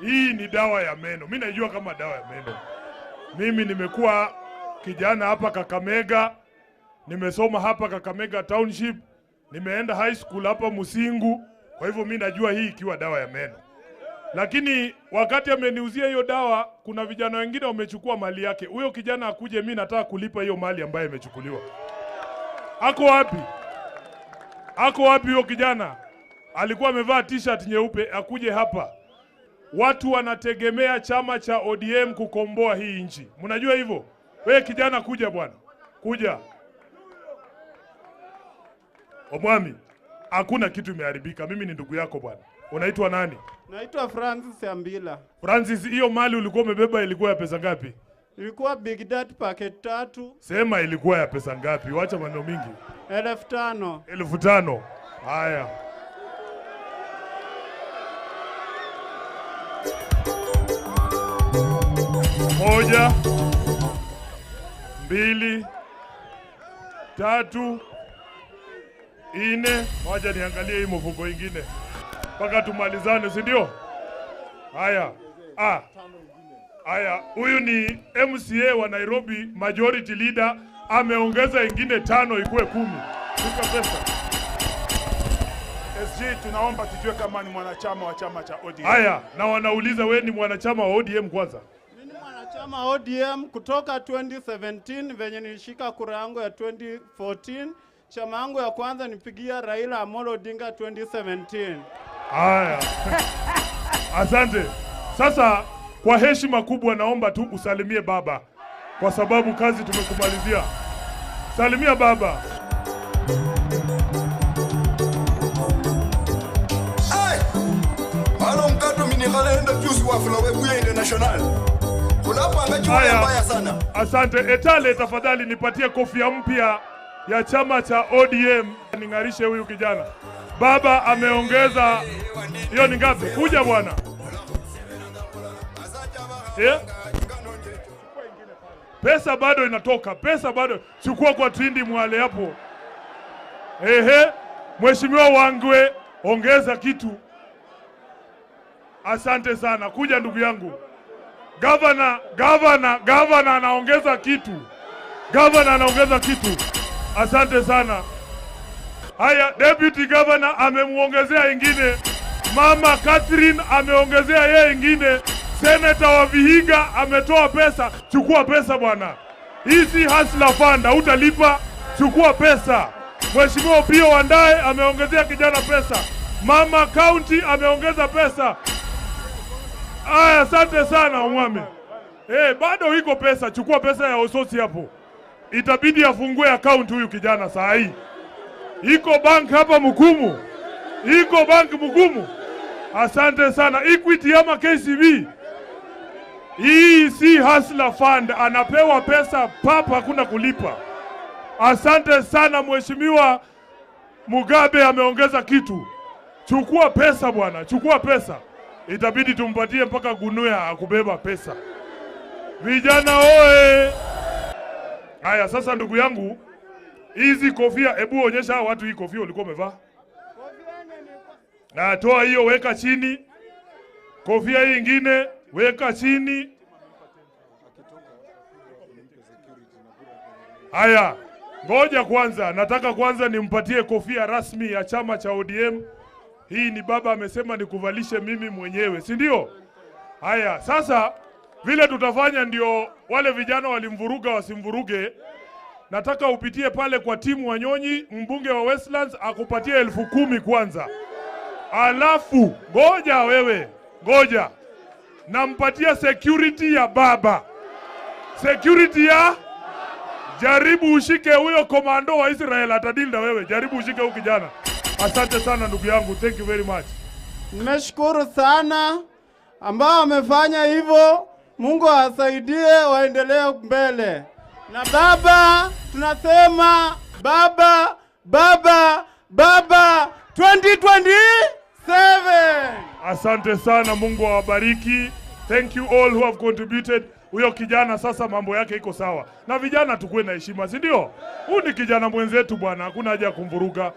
Hii ni dawa ya meno. Mimi najua kama dawa ya meno. Mimi nimekuwa kijana hapa Kakamega. Nimesoma hapa Kakamega Township. Nimeenda high school hapa Musingu. Kwa hivyo mimi najua hii ikiwa dawa ya meno. Lakini wakati ameniuzia hiyo dawa, kuna vijana wengine wamechukua mali yake. Huyo kijana akuje, mimi nataka kulipa hiyo mali ambayo imechukuliwa. Ako wapi? Ako wapi huyo kijana? Alikuwa amevaa t-shirt nyeupe, akuje hapa. Watu wanategemea chama cha ODM kukomboa hii nchi. Mnajua hivyo? Wewe kijana kuja bwana. Kuja. Omwami, hakuna kitu imeharibika. Mimi ni ndugu yako bwana. Unaitwa nani? Naitwa Francis Ambila. Francis, hiyo mali ulikuwa umebeba ilikuwa ya pesa ngapi? Ilikuwa Big Dad packet 3. Sema ilikuwa ya pesa ngapi? Wacha maneno mingi. 1500. 1500. Haya. Moja, mbili, tatu, ine. Moja niangalie hii mfuko ingine mpaka tumalizane, si ndio? Haya. Haya, huyu ni MCA wa Nairobi, majority leader, ameongeza ingine 5 ikuwe 10. Tuka pesa. SG, tunaomba tujue kama ni mwanachama wa chama cha ODM. Haya, na wanauliza wewe ni mwanachama wa ODM kwanza? Mimi ni mwanachama wa ODM kutoka 2017 venye nilishika kura yangu ya 2014. Chama yangu ya kwanza nipigia Raila Amolo Odinga 2017. Haya. Asante. Sasa kwa heshima kubwa naomba tu usalimie baba, kwa sababu kazi tumekumalizia. Salimia baba. Halo mkato minerale enda juice wa Flowe Buya International. Unapanga chuma mbaya sana. Asante. Etale, tafadhali nipatie kofia mpya ya chama cha ODM. Ningarishe huyu kijana. Baba ameongeza. Hiyo ni ngapi? Kuja bwana. Yeah? Pesa bado inatoka. Pesa bado. Chukua kwa Trindi Mwale hapo. Mheshimiwa Wangwe, ongeza kitu. Asante sana. Kuja ndugu yangu. Governor anaongeza kitu. Governor anaongeza kitu. Asante sana. Haya, Deputy Governor amemuongezea ingine. Mama Catherine ameongezea yeye ingine. Senator wa Vihiga ametoa pesa. Chukua pesa bwana. Hizi hustler fund utalipa. Chukua pesa. Mheshimiwa Pio Wandae ameongezea kijana pesa. Mama County ameongeza pesa. Aya, asante sana umwame. Bado iko pesa. Chukua pesa ya Ososi hapo. Itabidi afungue account huyu kijana saa hii. Iko bank hapa Mkumu. Iko bank Mkumu. Asante sana. Equity ama KCB. Hii si hustler fund. Anapewa pesa papa, hakuna kulipa. Asante sana. Mheshimiwa Mugabe ameongeza kitu. Chukua pesa bwana. Chukua pesa. Itabidi tumpatie mpaka gunuya akubeba pesa. Vijana oe. Haya, sasa ndugu yangu, hizi kofia, hebu onyesha watu hii kofia ulikuwa umevaa. Na toa hiyo, weka chini. Kofia hii nyingine weka chini. Haya, ngoja kwanza, nataka kwanza nimpatie kofia rasmi ya chama cha ODM. Hii ni baba amesema nikuvalishe mimi mwenyewe, si ndio? Haya, sasa vile tutafanya ndio wale vijana walimvuruga wasimvuruge. Nataka upitie pale kwa timu Wanyonyi, mbunge wa Westlands, akupatie 10,000 kwanza. Alafu, ngoja wewe, ngoja. Nampatia security ya baba. Security ya? Jaribu ushike huyo komando wa Israel atadilda wewe. Jaribu ushike huyo kijana. Asante sana ndugu yangu. Thank you very much. Nimeshukuru sana ambao wamefanya hivyo. Mungu awasaidie waendelee mbele. Na baba tunasema baba 2027. Asante sana, Mungu awabariki. Thank you all who have contributed. Huyo kijana sasa mambo yake iko sawa. Na vijana tukue na heshima, si ndio? Huyu ni kijana mwenzetu bwana, hakuna haja ya kumvuruga.